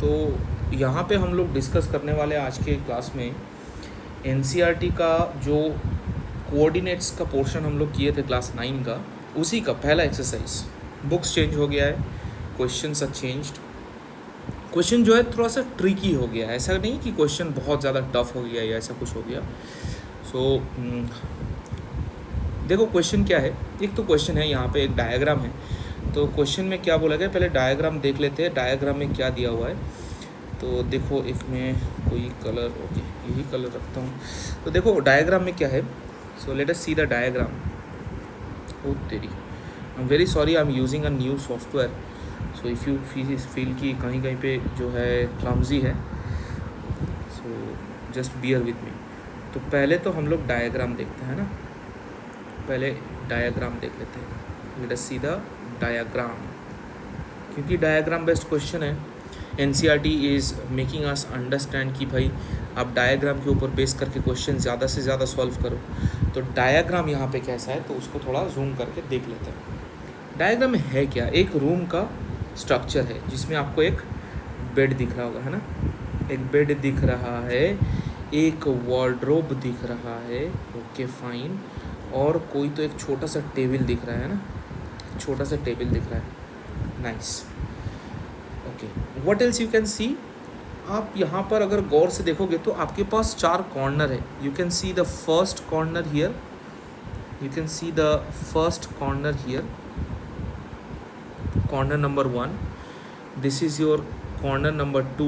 तो यहाँ पे हम लोग डिस्कस करने वाले आज के क्लास में एनसीईआरटी का जो कोऑर्डिनेट्स का पोर्शन हम लोग किए थे क्लास 9 का, उसी का पहला एक्सरसाइज। बुक्स चेंज हो गया है, क्वेश्चंस आर चेंज्ड। क्वेश्चन जो है थोड़ा सा ट्रिकी हो गया है, ऐसा नहीं कि क्वेश्चन बहुत ज़्यादा टफ हो गया या ऐसा कुछ हो गया। सो देखो क्वेश्चन क्या है। एक तो क्वेश्चन है, यहाँ पे एक डायग्राम है। तो क्वेश्चन में क्या बोला गया, पहले डायग्राम देख लेते हैं, डायग्राम में क्या दिया हुआ है। तो देखो एक में कोई कलर, ओके यही कलर रखता हूँ। तो देखो डायग्राम में क्या है। So let us see the diagram. ओ तेरी, I am very sorry, I am using a new software. So if you feel कि कहीं कहीं पे जो है क्लमजी है, so just bear with me. तो पहले तो हम लोग डायग्राम देखते हैं ना, पहले डायग्राम देख लेते हैं। Late us see the diagram, क्योंकि डायग्राम बेस्ड क्वेश्चन है। NCERT is making us understand कि भाई आप डायग्राम के ऊपर बेस करके क्वेश्चन ज़्यादा से ज़्यादा सॉल्व करो। तो डायग्राम यहाँ पे कैसा है, तो उसको थोड़ा जूम करके देख लेते हैं। डायग्राम में है क्या, एक रूम का स्ट्रक्चर है जिसमें आपको एक बेड दिख रहा होगा, है ना। एक बेड दिख रहा है, एक वार्डरोब दिख रहा है, ओके फाइन। और कोई तो एक छोटा सा टेबल दिख रहा है ना, छोटा सा टेबल दिख रहा है, nice. Okay, what else you can see. आप यहाँ पर अगर गौर से देखोगे तो आपके पास 4 कॉर्नर है। You can see the first corner here, you can see the first corner here, corner number 1. This is your corner number 2.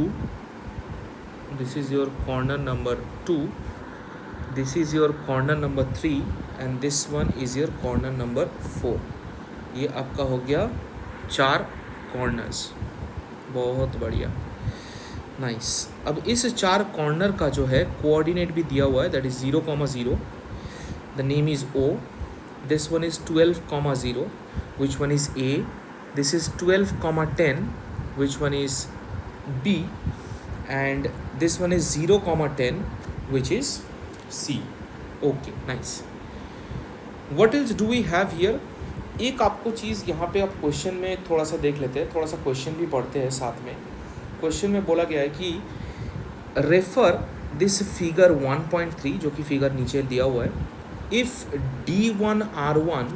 This is your corner number 2. This is your corner number 3 and this one is your corner number 4. ये आपका हो गया 4 corners. बहुत बढ़िया, nice. अब इस 4 corner का जो है कोऑर्डिनेट भी दिया हुआ है, that is 0,0. The name is O. This one is 12,0, which one is A. This is 12,10, which one is B, and this one is 0,10, which is C. Okay, nice. What else do we have here? एक आपको चीज़ यहाँ पे आप question में थोड़ा सा देख लेते हैं, थोड़ा सा क्वेश्चन भी पढ़ते हैं साथ में। क्वेश्चन में बोला गया है कि रेफर दिस फिगर 1.3, जो कि फिगर नीचे दिया हुआ है। If D1R1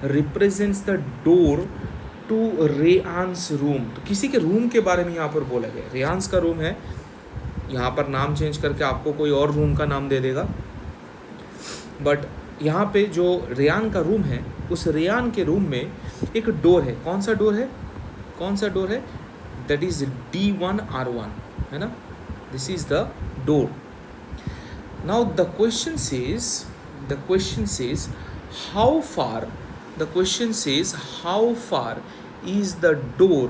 represents the door to Reyans room. तो किसी के रूम के बारे में यहाँ पर बोला गया, रेयांस का रूम है। यहाँ पर नाम चेंज करके आपको कोई और रूम का नाम दे देगा, बट यहाँ पे जो रेयान का रूम है, उस रेयान के रूम में एक डोर है। कौन सा डोर है, कौन सा डोर है, दैट इज D1R1, है ना। This is the door. Now the question says how far, the question says how far is the door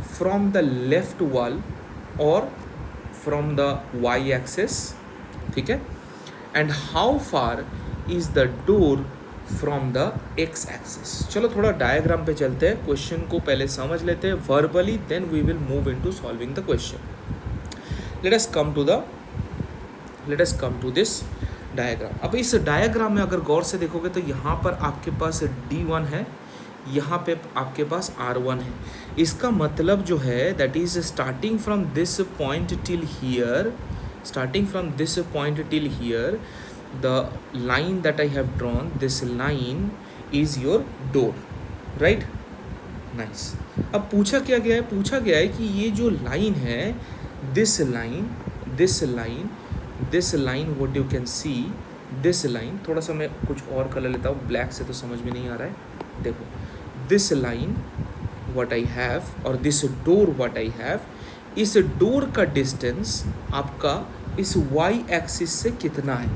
from the left wall or from the y-axis, ठीक है, and how far is the door from the x-axis। चलो थोड़ा diagram पे चलते हैं, question को पहले समझ लेते हैं verbally, then we will move into solving the question. Let us come to this diagram. अब इस डायग्राम में अगर गौर से देखोगे तो यहाँ पर आपके पास D1 है, यहाँ पे आपके पास R1 है। इसका मतलब जो है that is starting from this point till here, the line that I have drawn, this line is your door, right, nice. अब पूछा गया है कि ये जो लाइन है, this line what you can see, this line, थोड़ा सा मैं कुछ और कलर लेता हूँ, ब्लैक से तो समझ में नहीं आ रहा है। देखो this line what I have और this door what I have, इस डोर का डिस्टेंस आपका इस y एक्सिस से कितना है।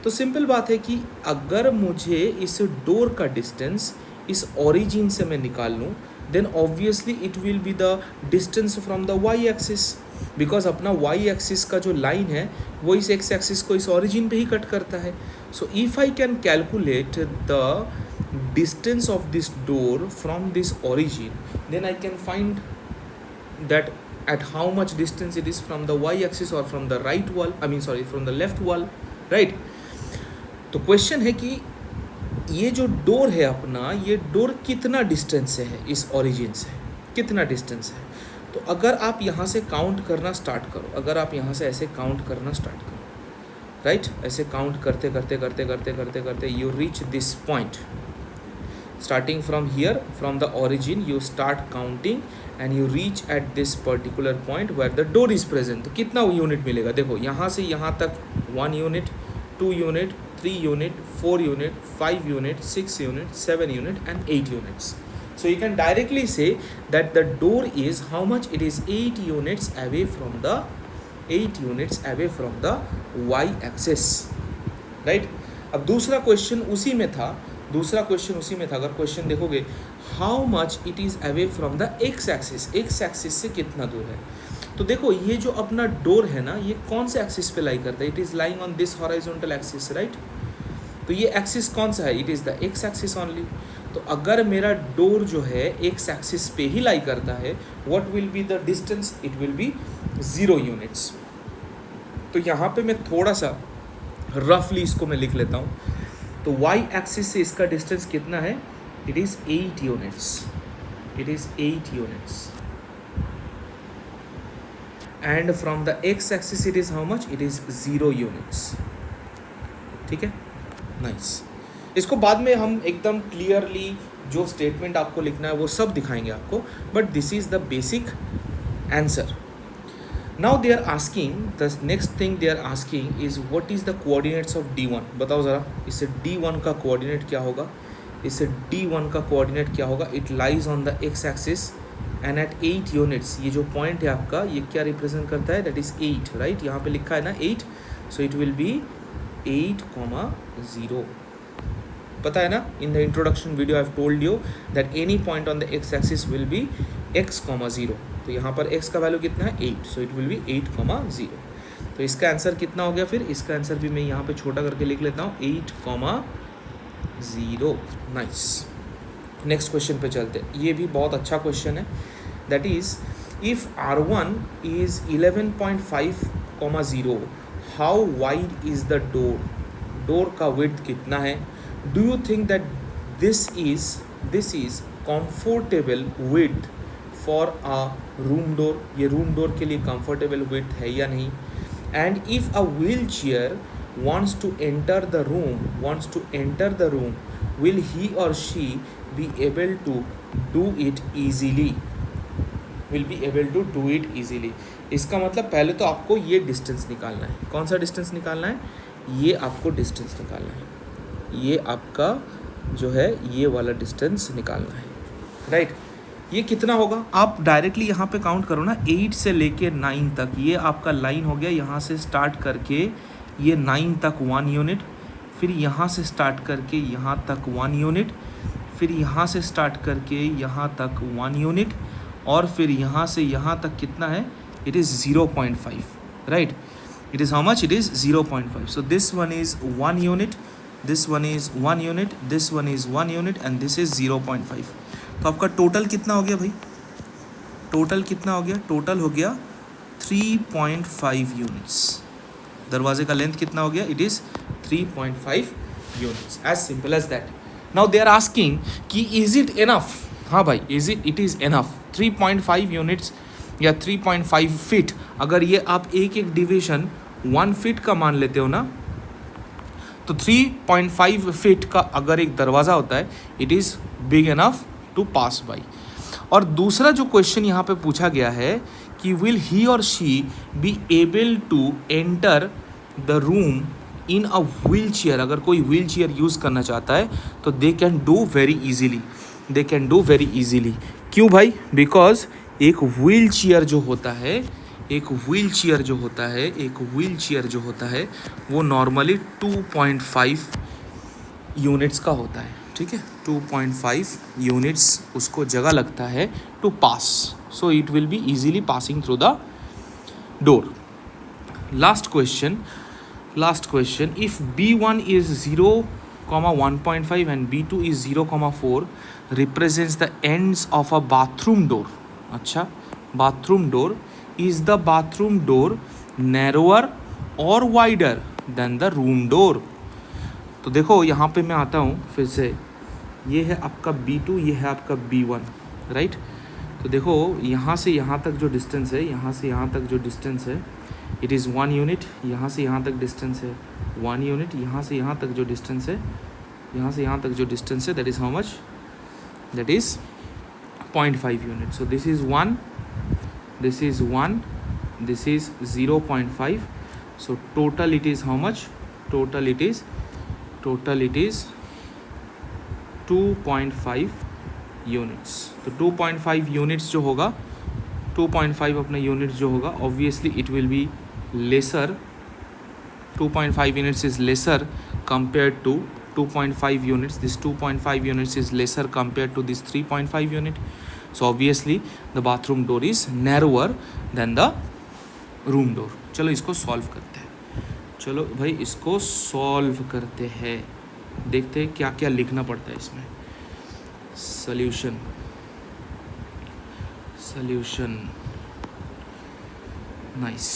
तो सिंपल बात है कि अगर मुझे इस डोर का डिस्टेंस इस ओरिजिन से मैं निकाल लूँ, then obviously it will be the distance from the y axis, because अपना y एक्सिस का जो लाइन है वो इस x एक्सिस को इस ओरिजिन पे ही कट करता है। So if I can calculate the distance of this door from this origin, then I can find that at how much distance it is from the y axis or from the right wall, from the left wall, right। तो question है कि ये जो door है अपना, ये door कितना distance से है इस ओरिजिन से, कितना डिस्टेंस है। तो अगर आप यहाँ से काउंट करना स्टार्ट करो, अगर आप यहाँ से ऐसे काउंट करना स्टार्ट करो, राइट, ऐसे काउंट करते करते करते करते करते करते you reach this point, starting from here, from the origin you start counting and you reach at this particular point where the door is present. तो कितना यूनिट मिलेगा? देखो यहाँ से यहाँ तक 1 unit, 2 unit, 3 unit, 4 unit, 5 unit, 6 unit, 7 unit and 8 units. So you can directly say that the door is how much? It is 8 units away from the y axis, right? अब दूसरा क्वेश्चन उसी में था, अगर क्वेश्चन देखोगे how much it is away from the x axis, x axis से कितना दूर है। तो देखो ये जो अपना डोर है ना, ये कौन से एक्सिस पे लाई करता है? It is lying on this horizontal axis, right. तो ये एक्सिस कौन सा है? It is the x axis only. तो अगर मेरा डोर जो है एक्स एक्सिस पे ही लाई करता है, what will be the distance? It will B 0 units. तो यहाँ पे मैं थोड़ा सा रफली इसको मैं लिख लेता हूँ। तो y एक्सिस से इसका डिस्टेंस कितना है? It is 8 units, it is 8 units. And from the x axis it is how much? It is 0 units. ठीक है, नाइस। इसको बाद में हम एकदम क्लियरली जो स्टेटमेंट आपको लिखना है वो सब दिखाएंगे आपको, but this is the basic answer. Now they are asking, the next thing they are asking is what is the coordinates of D1? बताओ ज़रा, इससे D1 का कोऑर्डिनेट क्या होगा? इससे D1 का कोऑर्डिनेट क्या होगा? It lies on the x axis and at 8 units. ये जो पॉइंट है आपका, ये क्या रिप्रेजेंट करता है? That is 8, right? यहाँ पे लिखा है ना 8, so it will be 8,0. पता है ना, in the introduction video I have told you that any point on the x axis will be x, 0. तो यहाँ पर x का वैल्यू कितना है? 8, सो इट विल बी 8,0. तो इसका आंसर कितना हो गया फिर? इसका आंसर भी मैं यहाँ पे छोटा करके लिख लेता हूँ, 8,0. नाइस। नेक्स्ट क्वेश्चन पे चलते हैं। ये भी बहुत अच्छा क्वेश्चन है। That is if R1 is 11.5,0, how wide is the door? Door का विड्थ कितना है? Do you think that this is comfortable width for a room door? ये रूम डोर के लिए कंफर्टेबल विड्थ है या नहीं? And if a wheel chair wants to enter the room, will he or she be able to do it easily? इसका मतलब पहले तो आपको ये डिस्टेंस निकालना है। कौन सा डिस्टेंस निकालना है? ये आपको डिस्टेंस निकालना है। ये आपका जो है ये वाला डिस्टेंस निकालना है, राइट। ये कितना होगा? आप डायरेक्टली यहाँ पे काउंट करो ना, 8 से लेके 9 तक ये आपका लाइन हो गया। यहाँ से स्टार्ट करके ये 9 तक 1 यूनिट, फिर यहाँ से स्टार्ट करके यहाँ तक 1 यूनिट, फिर यहाँ से स्टार्ट करके यहाँ तक 1 यूनिट, और फिर यहाँ से यहाँ तक कितना है? It is 0.5, right. It is how much? It is 0.5. So this one is 1 unit, this one is 1 unit, this one is 1 unit and this is 0.5. तो आपका टोटल कितना हो गया भाई? टोटल कितना हो गया? टोटल हो गया 3.5 यूनिट्स। दरवाजे का लेंथ कितना हो गया? It is 3.5 units, as simple as that. Now they are asking कि इज इट इनफ? हाँ भाई, इट इज़ इनफ. 3.5 यूनिट्स या 3.5 फीट, अगर ये आप एक एक डिवीजन 1 फीट का मान लेते हो ना, तो 3.5 फीट का अगर एक दरवाज़ा होता है, it is big enough to pass by. और दूसरा जो क्वेश्चन यहाँ पे पूछा गया है कि विल ही और she be able to enter the room in a wheelchair? अगर कोई व्हील चेयर यूज़ करना चाहता है तो they can do very easily. क्यों भाई? बिकॉज एक व्हील चेयर जो होता है वो नॉर्मली 2.5 यूनिट्स का होता है, ठीक है. 2.5 यूनिट्स उसको जगह लगता है to pass, so it will be easily passing through the door. Last question. If B1 is 0,1.5 and B2 is 0,4 represents the ends of a bathroom door. अच्छा, bathroom door. Is the bathroom door narrower or wider than the room door? तो देखो यहाँ पे मैं आता हूँ फिर से. ये है आपका B2, ये है आपका B1, राइट. तो तो देखो यहाँ से यहाँ तक जो डिस्टेंस है, यहाँ से यहाँ तक जो डिस्टेंस है, इट इज़ 1 यूनिट. यहाँ से यहाँ तक डिस्टेंस है 1 यूनिट. यहाँ से यहाँ तक जो डिस्टेंस है, यहाँ से यहाँ तक जो डिस्टेंस है, that is how much? That is 0.5 unit. So this is 1, this is 1, this is 0.5. so total it is how much? total it is 2.5 units. तो 2.5 यूनिट्स जो होगा, 2.5 अपना यूनिट्स जो होगा, obviously it will be lesser. 2.5 units is lesser compared to 2.5 units. This 2.5 units is lesser compared to this 3.5 unit. So obviously the bathroom door is narrower than the room door. चलो इसको solve करते हैं. चलो भाई इसको solve करते हैं, देखते हैं क्या क्या लिखना पड़ता है इसमें. Solution nice.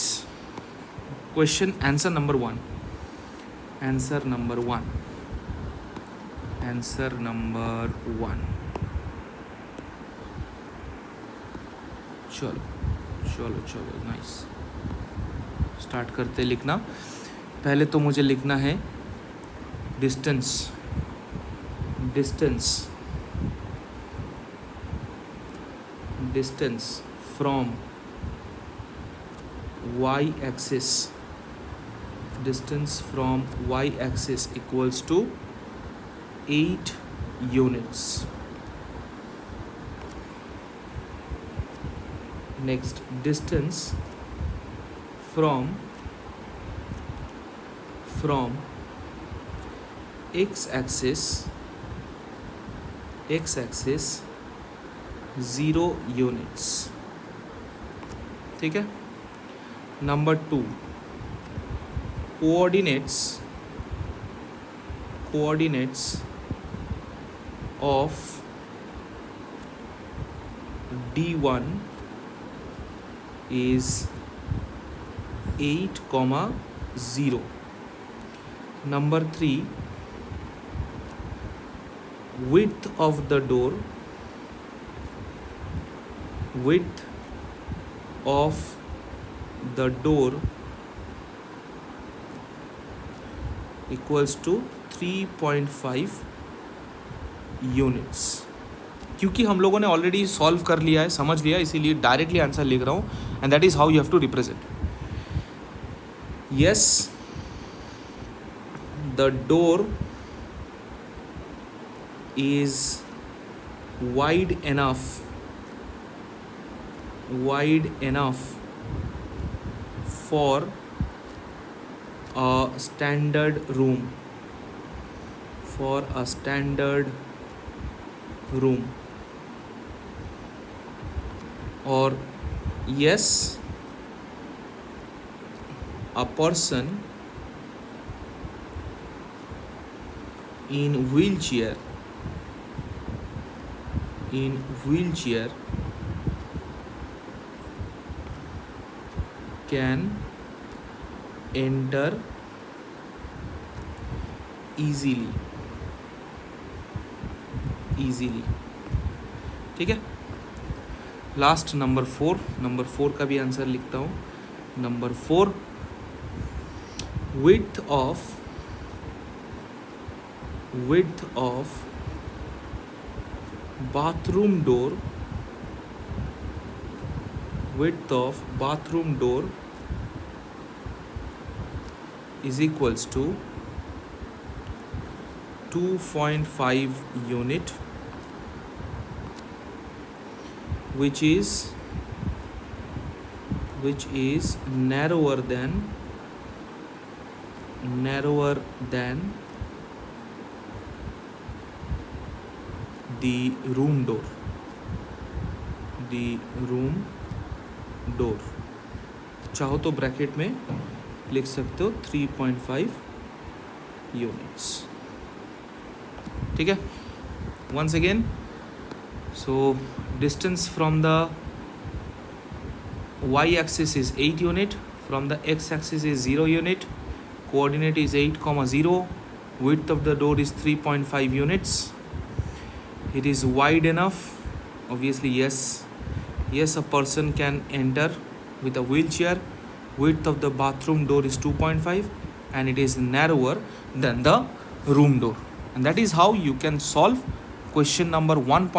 Question answer number 1. चलो नाइस. स्टार्ट करते लिखना. पहले तो मुझे लिखना है distance from y axis. Distance from y axis equals to 8 units. Next, distance from x axis 0 units. ठीक है. Number 2, coordinates of D1 is 8, 0. Number 3, width of the door equals to 3.5 units. क्योंकि हम लोगों ने ऑलरेडी सॉल्व कर लिया है, समझ लिया, इसीलिए डायरेक्टली आंसर लिख रहा हूँ. And that is how you have to represent. Yes, the door is wide enough for a standard room. Or yes, a person in wheelchair can enter easily. ठीक है. लास्ट नंबर 4 का भी answer लिखता हूँ. Number 4, width of bathroom door is equals to 2.5 unit, which is narrower than the room door. चाहो तो bracket में लिख सकते हो 3.5 यूनिट्स. ठीक है. once again, so distance from the y axis is 8 unit, from the x axis is 0 unit, coordinate is 8, 0, width of the door is 3.5 units. It is wide enough, obviously yes. Yes, a person can enter with a wheelchair. Width of the bathroom door is 2.5 and it is narrower than the room door. And that is how you can solve question number 1.